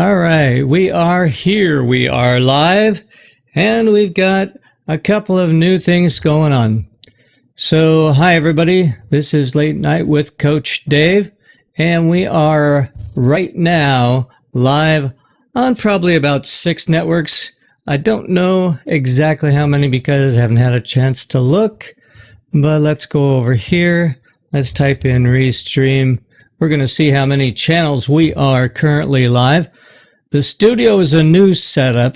All right, we are here. We are live, and we've got a couple of new things going on. So, hi everybody. This is Late Night with Coach Dave, and we are right now live on probably about 6 networks. I don't know exactly how many because I haven't had a chance to look, but let's go over here. Let's type in Restream. We're going to see how many channels we are currently live. The studio is a new setup,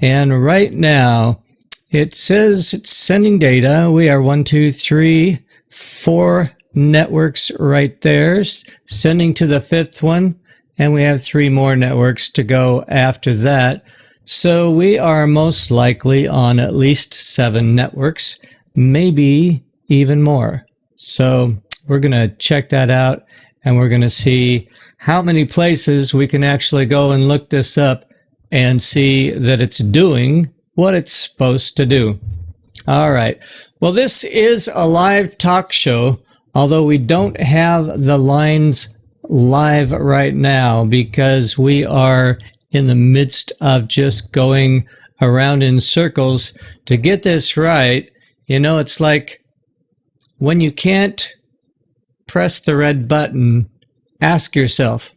and right now it says it's sending data. We are 1, 2, 3, 4 networks right there, sending to the 5th one, and we have 3 more networks to go after that. So we are most likely on at least 7 networks, maybe even more. So we're going to check that out, and we're going to see how many places we can actually go and look this up and see that it's doing what it's supposed to do. All right. Well, this is a live talk show, although we don't have the lines live right now because we are in the midst of just going around in circles to get this right. You know, it's like when you can't press the red button, ask yourself,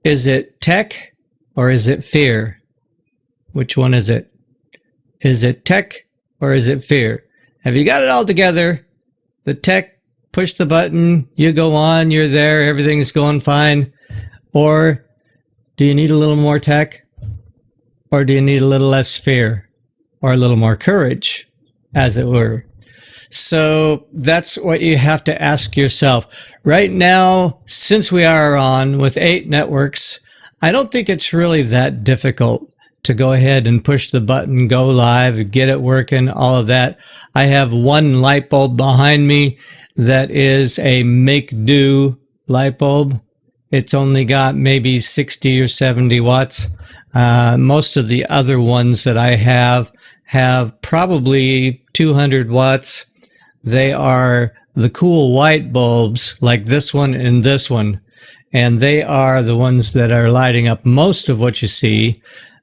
is it tech or is it fear? Which one is it? Is it tech or is it fear? Have you got it all together? The tech, push the button, you go on, you're there, everything's going fine. Or do you need a little more tech? Or do you need a little less fear? Or a little more courage, as it were? So that's what you have to ask yourself. Right now, since we are on with 8 networks, I don't think it's really that difficult to go ahead and push the button, go live, get it working, all of that. I have one light bulb behind me that is a make-do light bulb. It's only got maybe 60 or 70 watts. Most of the other ones that I have probably 200 watts. They are the cool white bulbs like this one and this one, and they are the ones that are lighting up most of what you see.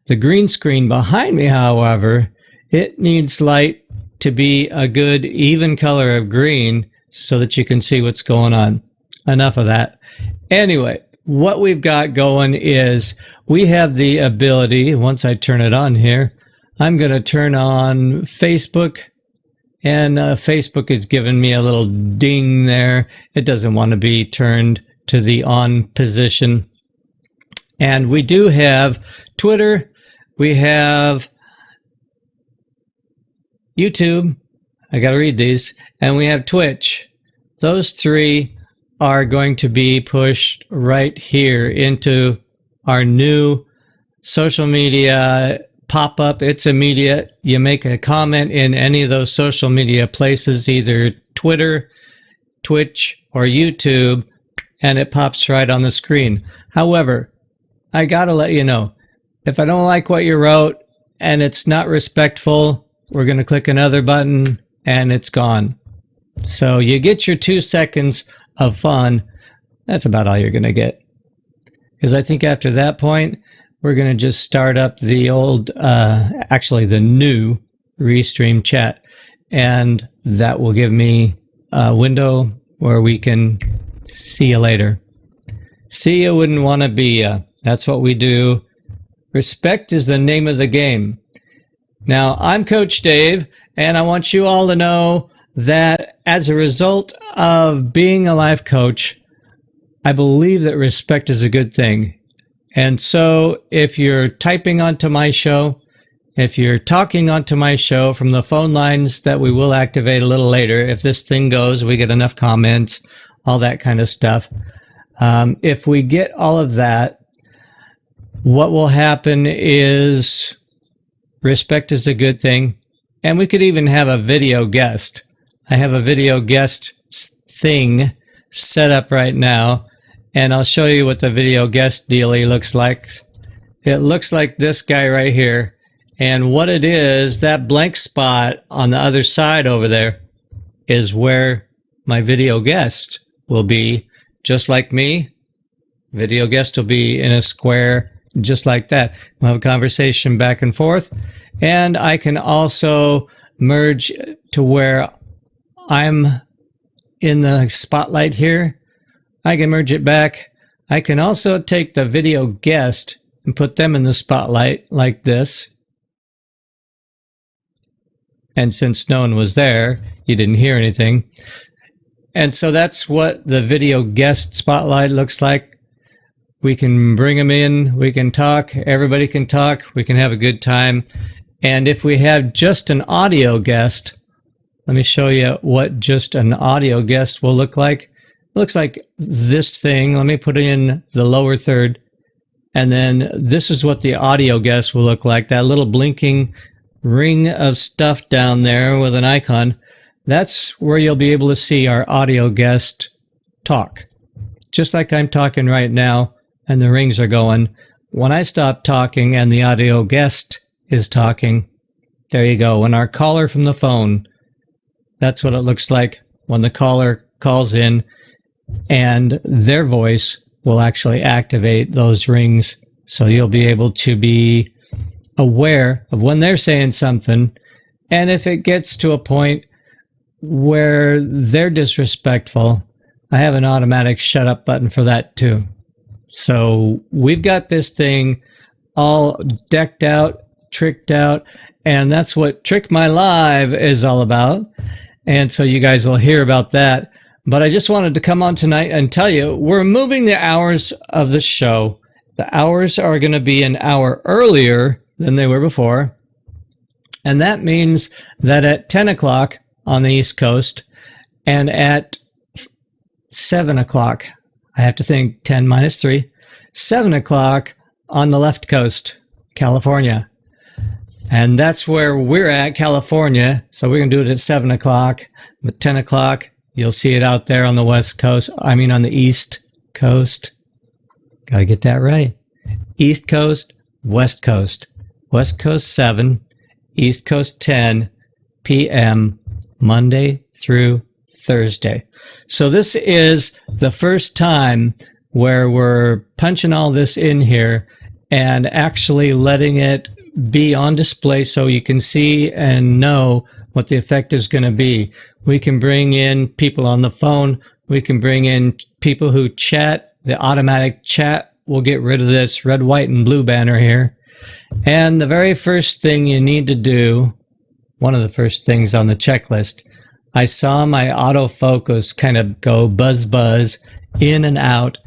The green screen behind me, however, it needs light to be a good even color of green so that you can see what's going on. Enough of that. Anyway, what we've got going is we have the ability, once I turn it on here, I'm going to turn on Facebook. And Facebook is giving me a little ding there. It doesn't want to be turned to the on position. And we do have Twitter. We have YouTube. I got to read these. And we have Twitch. Those 3 are going to be pushed right here into our new social media pop-up. It's immediate. You make a comment in any of those social media places, either Twitter, Twitch, or YouTube, and it pops right on the screen. However, I gotta let you know, if I don't like what you wrote and it's not respectful, we're gonna click another button and it's gone. So you get your 2 seconds of fun. That's about all you're gonna get. Because I think after that point, we're going to just start up the old, actually the new Restream chat. And that will give me a window where we can see you later. See you wouldn't want to be ya. That's what we do. Respect is the name of the game. Now, I'm Coach Dave, and I want you all to know that as a result of being a life coach, I believe that respect is a good thing. And so if you're typing onto my show, if you're talking onto my show from the phone lines that we will activate a little later, if this thing goes, we get enough comments, all that kind of stuff. If we get all of that, what will happen is respect is a good thing. And we could even have a video guest. I have a video guest thing set up right now. And I'll show you what the video guest dealie looks like. It looks like this guy right here. And what it is, that blank spot on the other side over there is where my video guest will be. Just like me, video guest will be in a square just like that. We'll have a conversation back and forth. And I can also merge to where I'm in the spotlight here. I can merge it back. I can also take the video guest and put them in the spotlight like this. And since no one was there, you didn't hear anything. And so that's what the video guest spotlight looks like. We can bring them in, we can talk, everybody can talk, we can have a good time. And if we have just an audio guest, let me show you what just an audio guest will look like. It looks like this thing. Let me put it in the lower third. And then this is what the audio guest will look like. That little blinking ring of stuff down there with an icon. That's where you'll be able to see our audio guest talk. Just like I'm talking right now and the rings are going. When I stop talking and the audio guest is talking, there you go. When our caller from the phone, that's what it looks like when the caller calls in, and their voice will actually activate those rings. So you'll be able to be aware of when they're saying something. And if it gets to a point where they're disrespectful, I have an automatic shut up button for that too. So we've got this thing all decked out, tricked out, and that's what Trick My Live is all about. And so you guys will hear about that. But I just wanted to come on tonight and tell you, we're moving the hours of the show. The hours are going to be an hour earlier than they were before. And that means that at 10 o'clock on the East Coast and at 7 o'clock, I have to think 10 minus 3, 7 o'clock on the left coast, California. And that's where we're at, California. So we're going to do it at 7 o'clock. At 10 o'clock, you'll see it out there on the West Coast. I mean, on the East Coast. Got to get that right. East Coast, West Coast. West Coast 7, East Coast 10 p.m. Monday through Thursday. So this is the first time where we're punching all this in here and actually letting it be on display so you can see and know what the effect is going to be. We can bring in people on the phone. We can bring in people who chat. The automatic chat will get rid of this red, white, and blue banner here. And the very first thing you need to do, one of the first things on the checklist, I saw my autofocus kind of go buzz, buzz, in and out,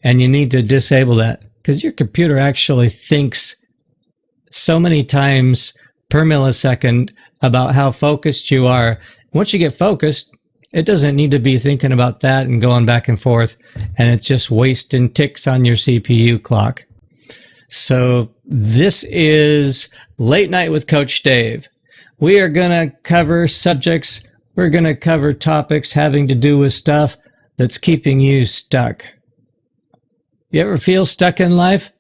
and you need to disable that because your computer actually thinks so many times per millisecond about how focused you are. Once you get focused, it doesn't need to be thinking about that and going back and forth, and it's just wasting ticks on your CPU clock. So this is Late Night with Coach Dave. We are going to cover subjects. We're going to cover topics having to do with stuff that's keeping you stuck. You ever feel stuck in life?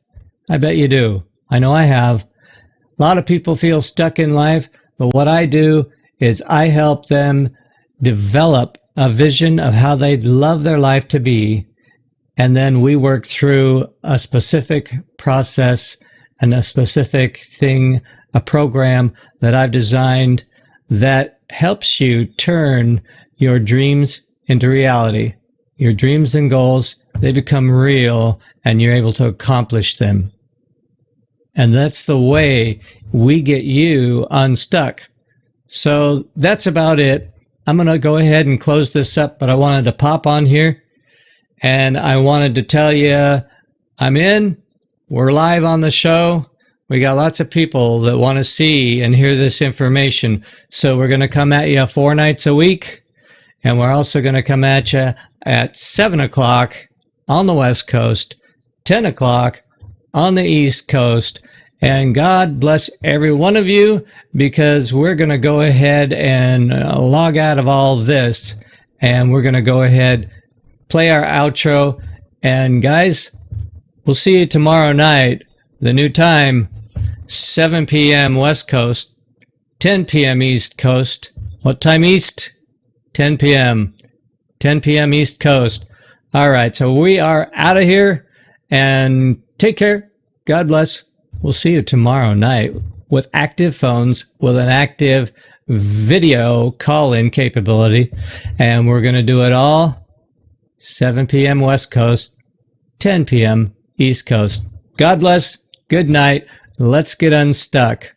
I bet you do. I know I have. A lot of people feel stuck in life, but what I do is I help them develop a vision of how they'd love their life to be, and then we work through a specific process and a specific thing, a program that I've designed that helps you turn your dreams into reality. Your dreams and goals, they become real, and you're able to accomplish them. And that's the way we get you unstuck. So that's about it. I'm going to go ahead and close this up, but I wanted to pop on here and I wanted to tell you I'm in. We're live on the show. We got lots of people that want to see and hear this information. So we're going to come at you 4 nights a week. And we're also going to come at you at 7 o'clock on the West Coast, 10 o'clock on the East Coast. And God bless every one of you, because we're going to go ahead and log out of all this. And we're going to go ahead, play our outro. And guys, we'll see you tomorrow night. The new time, 7 p.m. West Coast, 10 p.m. East Coast. What time East? 10 p.m. 10 p.m. East Coast. All right, so we are out of here, and take care. God bless. We'll see you tomorrow night with active phones with an active video call-in capability. And we're going to do it all 7 p.m. West Coast, 10 p.m. East Coast. God bless. Good night. Let's get unstuck.